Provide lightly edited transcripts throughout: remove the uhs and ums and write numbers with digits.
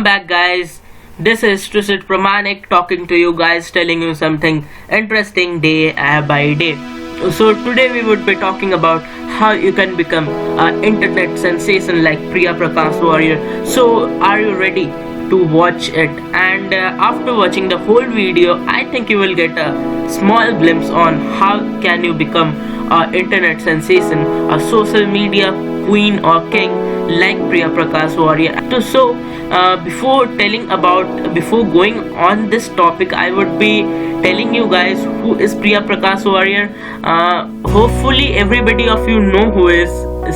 Welcome back, guys. This is Trusit Pramanik talking to you guys, telling you something interesting day by day. So today we would be talking about how you can become an internet sensation like Priya Prakash Warrior. So are you ready to watch it? And after watching the whole video, I think you will get a small glimpse on how can you become an internet sensation, a social media queen or king like Priya Prakash Warrior. Before going on this topic, I would be telling you guys who is Priya Prakash Warrior. Hopefully, everybody of you know who is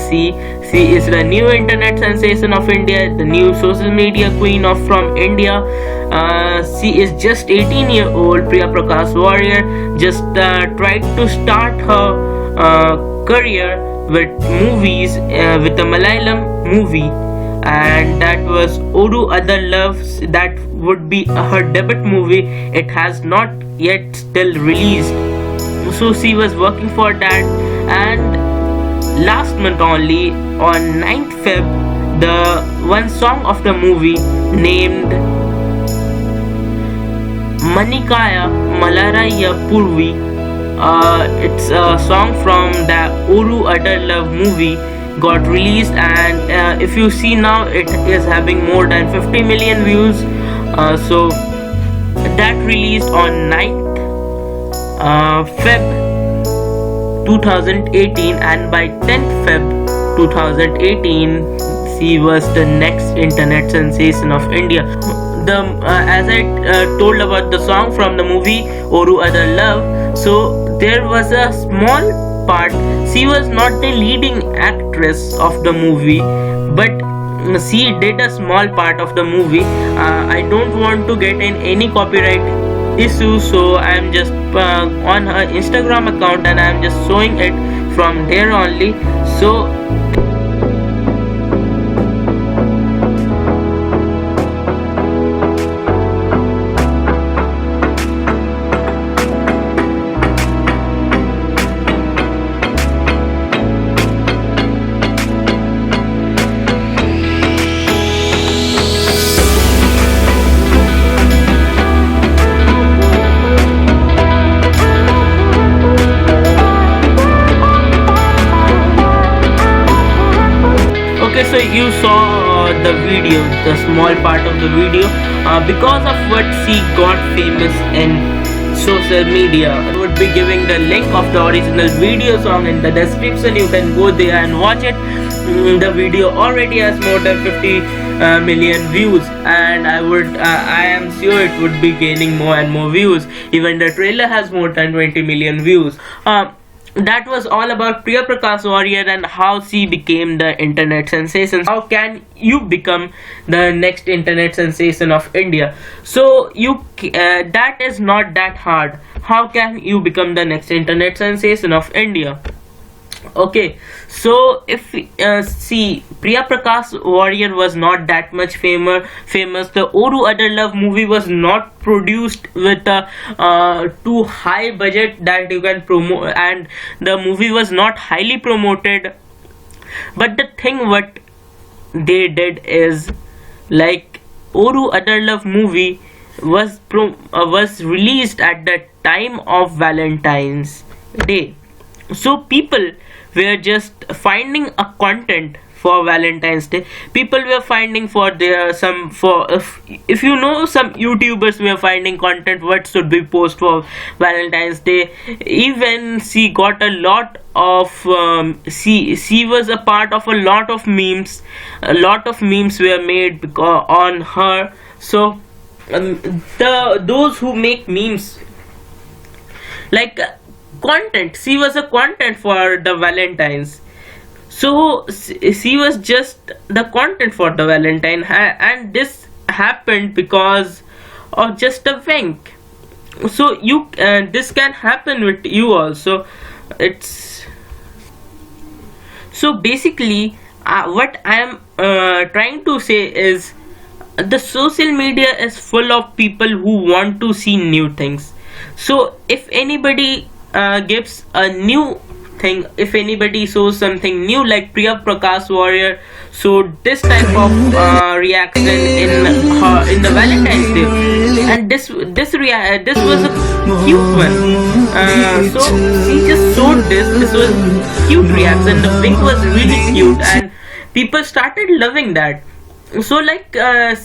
she. She is the new internet sensation of India, the new social media queen of from India. She is just 18-year-old Priya Prakash Warrior. Just tried to start her career with movies, with a Malayalam movie, and that was Oru Other Loves. That would be her debut movie. It has not yet still released, so she was working for that. And last month only, on 9th Feb, the one song of the movie named Manikaya Malaraya Purvi, it's a song from the Oru Other Love movie, got released, and if you see now, it is having more than 50 million views. So that released on 9th Feb 2018, and by 10th Feb 2018 she was the next internet sensation of India. As I told about the song from the movie Oru Other Love, so there was a small part. She was not the leading actress of the movie, but she did a small part of the movie. I don't want to get in any copyright issues, so I am just on her Instagram account, and I am just showing it from there only. So so you saw the video, the small part of the video. Because of what she got famous in social media. I would be giving the link of the original video song in the description. You can go there and watch it. The video already has more than 50 million views, and I am sure it would be gaining more and more views. Even the trailer has more than 20 million views. That was all about Priya Prakash Warrior and how she became the internet sensation. How can you become the next internet sensation of India? So that is not that hard. How can you become the next internet sensation of India? Okay, so if see, Priya Prakash Warrior was not that much famous. The Oru Other Love movie was not produced with a too high budget that you can promote, and the movie was not highly promoted. But the thing what they did is, like, Oru Other Love movie was released at the time of Valentine's Day, so people were just finding a content for Valentine's Day. People were finding for their if you know, some YouTubers were finding content what should be post for Valentine's Day. Even she got a lot of she was a part of a lot of memes. A lot of memes were made on her. So those who make memes, like, content, she was a content for the Valentines. So she was just the content for the Valentine, and this happened because of just a wink. So this can happen with you also. It's so basically what I am trying to say is, the social media is full of people who want to see new things. So if anybody gives a new thing. If anybody shows something new, like Priya Prakash Warrior showed this type of reaction in the Valentine's Day, and this was a cute one. So she just showed this. This was cute reaction. The wing was really cute, and people started loving that. So like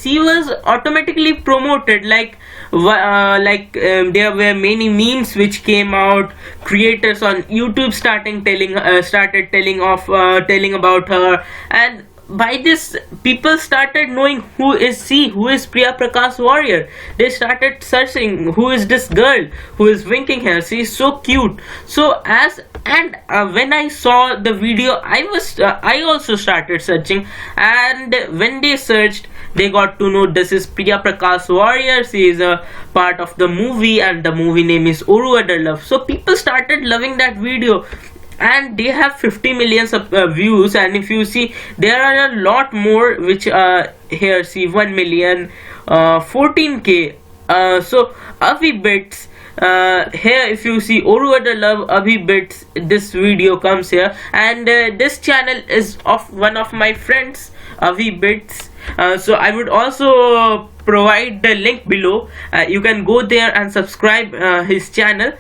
she was automatically promoted, like there were many memes which came out. Creators on YouTube started telling about her, and by this people started knowing who is she, who is Priya Prakash Warrior. They started searching who is this girl who is winking her, she is so cute. So when I saw the video, I also started searching, and when they searched, they got to know this is Priya Prakash Warrior. She is a part of the movie, and the movie name is Oru Other Love. So people started loving that video, and they have 50 million views. And if you see, there are a lot more which here see 1 million, 14k. So Avi Bits, here if you see Oru Other Love, Avi Bits, this video comes here, and this channel is of one of my friends, Avi Bits. So I would also provide the link below. You can go there and subscribe his channel.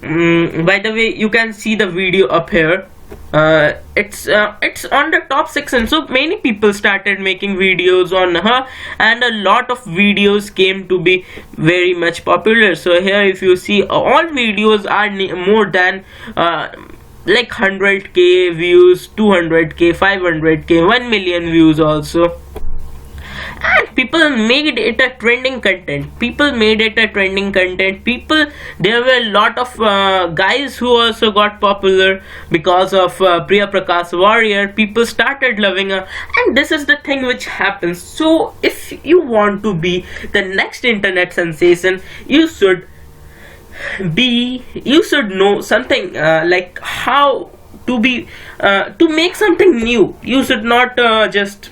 By the way, you can see the video up here. It's on the top section. So many people started making videos on her, and a lot of videos came to be very much popular. So here if you see, all videos are more than like 100k views, 200k, 500k, 1 million views also. And people made it a trending content. There were a lot of guys who also got popular because of Priya Prakash Warrior. People started loving her, and this is the thing which happens. So if you want to be the next internet sensation, you should know something like how to make something new. You should not just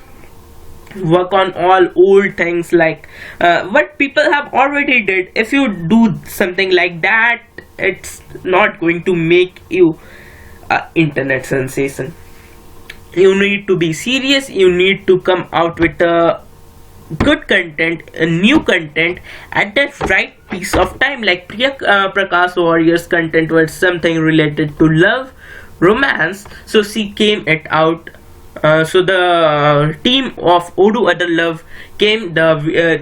work on all old things like what people have already did. If you do something like that, it's not going to make you an internet sensation. You need to be serious. You need to come out with a good content, a new content at the right piece of time. Like Priya Prakash Warrior's content was something related to love, romance, so she came it out. So the team of Oru Other Love came the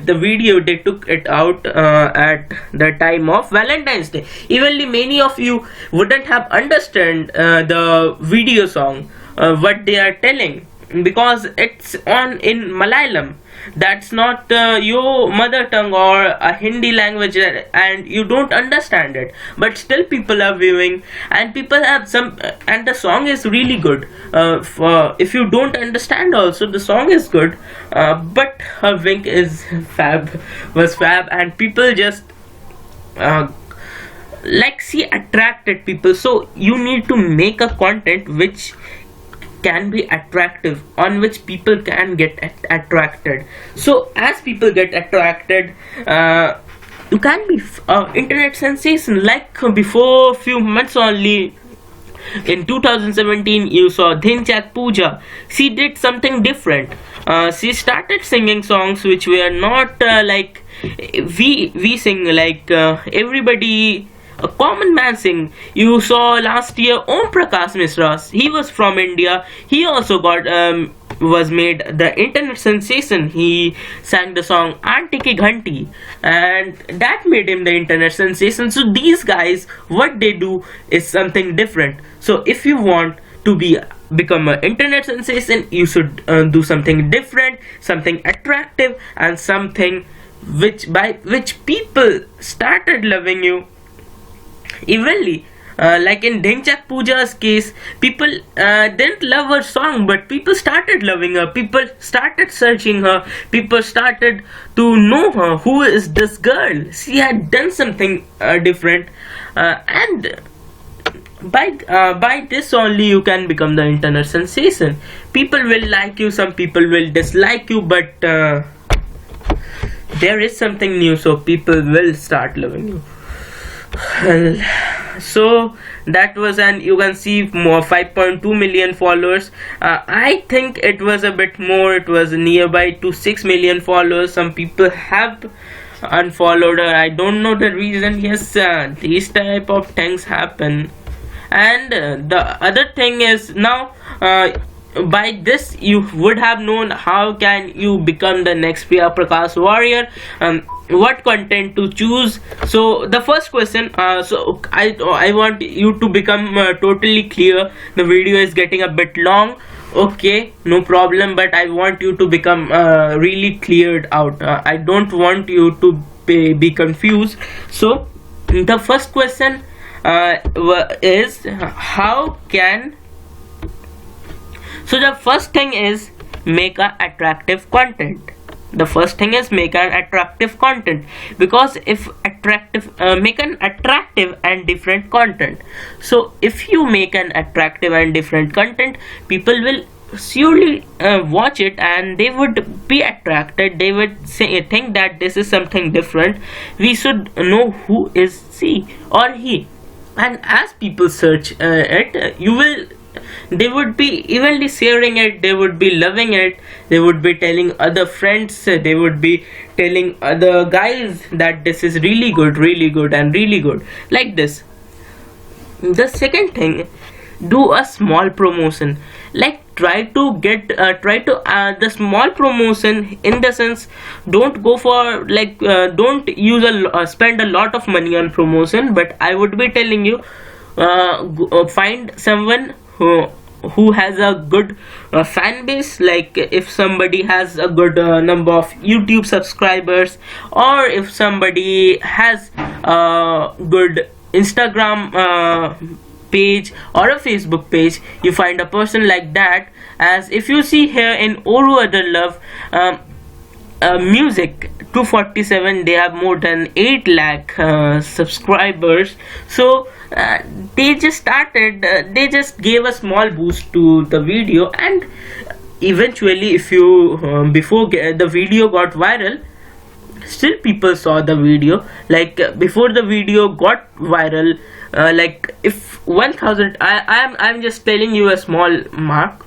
video, they took it out at the time of Valentine's Day. Evenly many of you wouldn't have understand the video song, what they are telling, because it's on in Malayalam. That's not your mother tongue or a Hindi language, and you don't understand it, but still people are viewing, and people have some and the song is really good. If you don't understand also, the song is good, but her wink was fab, and people just like she attracted people. So you need to make a content which can be attractive, on which people can get attracted. So as people get attracted, you can be internet sensation. Like before few months only, in 2017, you saw Dhinchak Pooja. She did something different. She started singing songs which were not like we sing, like everybody, a common man sing. You saw last year Om Prakash Mishra. He was from India. He also got was made the internet sensation. He sang the song Auntie Ki Ghanti, and that made him the internet sensation. So these guys, what they do is something different. So if you want to become an internet sensation, you should do something different, something attractive, and something which people started loving you. Evenly, like in Dhinchak Pooja's case, people didn't love her song, but people started loving her. People started searching her. People started to know her. Who is this girl? She had done something different, and by this only you can become the internet sensation. People will like you, some people will dislike you, but there is something new, so people will start loving you. Well, So that was, and you can see more 5.2 million followers. I think it was a bit more, it was nearby to 6 million followers. Some people have unfollowed her, I don't know the reason. Yes, these type of things happen. And the other thing is, now by this you would have known how can you become the next Priya Prakash warrior, what content to choose. So the first question, so I want you to become totally clear. The video is getting a bit long, okay, no problem, but I want you to become really cleared out. I don't want you to be confused. So the first question is how can, so the first thing is make a attractive content. The first thing is make an attractive content, because if attractive, make an attractive and different content. So if you make an attractive and different content, people will surely watch it, and they would be attracted. They would think that this is something different, we should know who is she or he. And as people search it, you will, they would be evenly sharing it, they would be loving it, they would be telling other friends, they would be telling other guys that this is really good, really good, and really good, like this. The second thing, do a small promotion. Like try to get the small promotion, in the sense, don't go for like don't use spend a lot of money on promotion, but I would be telling you, find someone who has a good fan base. Like if somebody has a good number of YouTube subscribers, or if somebody has a good Instagram page or a Facebook page, you find a person like that. As if you see here in Oru Other Love Music 247, they have more than 8 lakh subscribers. So they just started, they just gave a small boost to the video, and eventually, if you before the video got viral, still people saw the video. Like before the video got viral, like if 1000, I'm just telling you a small mark.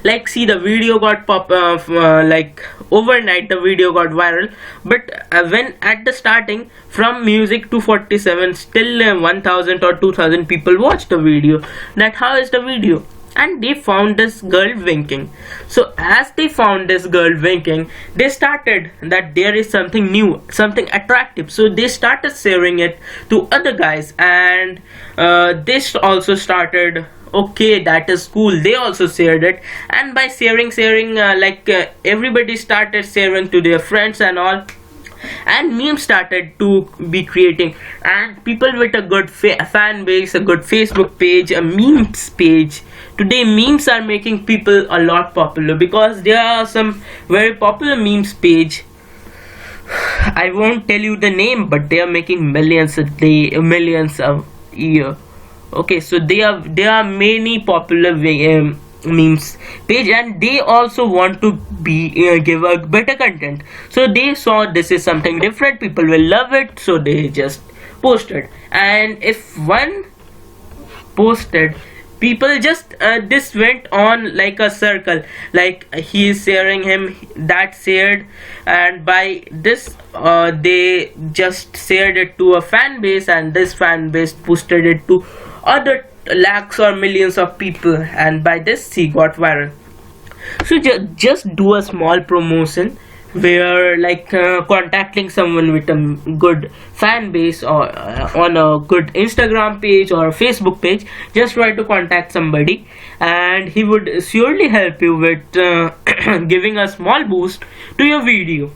Like see, the video got like overnight the video got viral, but when at the starting from Music 247, still 1000 or 2000 people watched the video. That how is the video? And they found this girl winking. So as they found this girl winking, they started that there is something new, something attractive. So they started sharing it to other guys, and this also started, okay, that is cool, they also shared it. And by sharing everybody started sharing to their friends and all, and memes started to be creating, and people with a good fan base, a good Facebook page, a memes page. Today memes are making people a lot popular, because there are some very popular memes page. I won't tell you the name, but they are making millions a day, millions a year. Okay, so there are many popular memes page, and they also want to be give a better content. So they saw this is something different, people will love it, so they just posted. And if one posted, people just this went on like a circle, like he is sharing, him that shared, and by this they just shared it to a fan base, and this fan base posted it to other lakhs or millions of people, and by this he got viral. So just do a small promotion, where like contacting someone with a good fan base, or on a good Instagram page or Facebook page. Just try to contact somebody, and he would surely help you with giving a small boost to your video.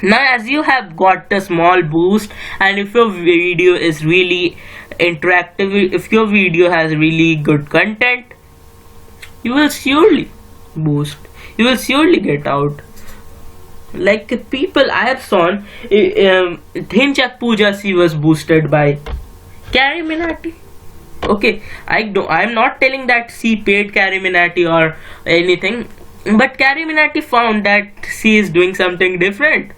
Now as you have got a small boost, and if your video is really interactive, if your video has really good content, you will surely boost, you will surely get out. Like people I have seen, Dhinchak Pooja, she was boosted by Carrie Minati. Okay, I'm not telling that she paid Carrie Minati or anything, but Carrie Minati found that she is doing something different.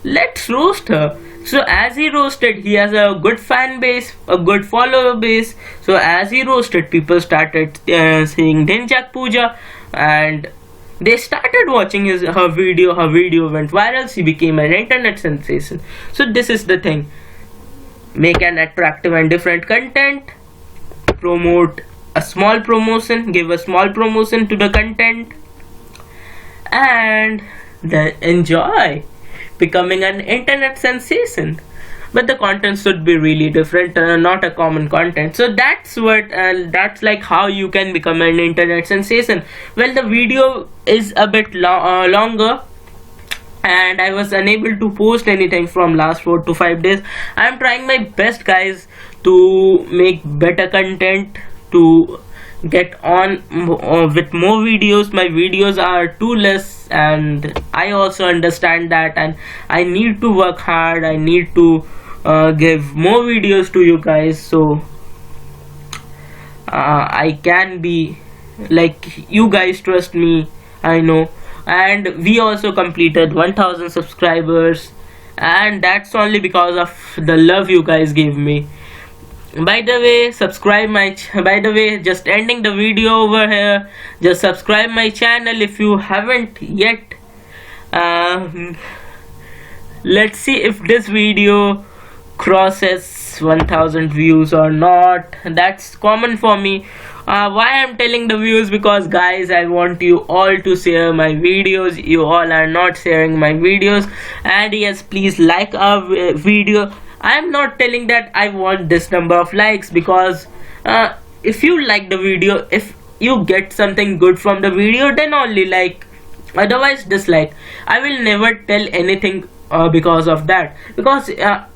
Let's roast her. So as he roasted, he has a good fan base, a good follower base. So as he roasted, people started saying Dhinchak Puja, and they started watching her video. Her video went viral. She became an internet sensation. So this is the thing: make an attractive and different content, promote a small promotion, give a small promotion to the content, and then enjoy becoming an internet sensation. But the content should be really different, not a common content. So that's like how you can become an internet sensation. Well, the video is a bit longer, and I was unable to post anything from last 4 to 5 days. I'm trying my best, guys, to make better content, to get on with more videos. My videos are too less, and I also understand that, and I need to work hard. I need to give more videos to you guys, so I can be like, you guys trust me, I know. And we also completed 1000 subscribers, and that's only because of the love you guys gave me. By the way, by the way, just ending the video over here, just subscribe my channel if you haven't yet. Let's see if this video crosses 1000 views or not. That's common for me. Why I'm telling the views? Because, guys, I want you all to share my videos. You all are not sharing my videos. And yes, please like our video. I'm not telling that I want this number of likes, because if you like the video, if you get something good from the video, then only like. Otherwise, dislike. I will never tell anything because of that, because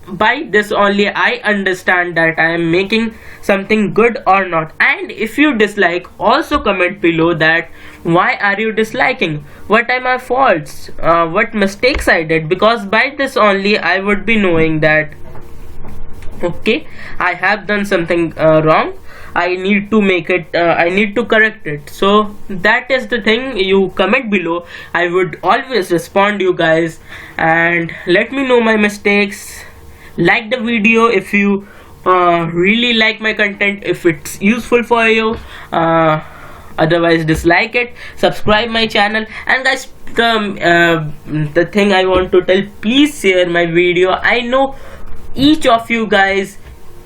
by this only I understand that I am making something good or not. And if you dislike, also comment below that why are you disliking, what are my faults, what mistakes I did, because by this only I would be knowing that okay, I have done something wrong. I need to make it, I need to correct it. So that is the thing. You comment below, I would always respond you guys, and let me know my mistakes. Like the video if you really like my content, if it's useful for you. Otherwise, dislike it, subscribe my channel. And guys, the thing I want to tell, please share my video. I know each of you guys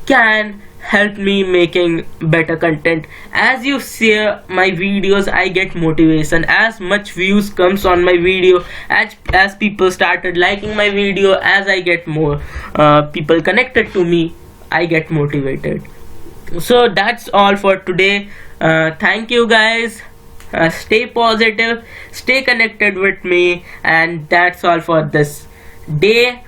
can help me making better content. As you share my videos, I get motivation. As much views comes on my video, as people started liking my video, as I get more people connected to me, I get motivated. So that's all for today. Thank you, guys. Stay positive, stay connected with me, and that's all for this day.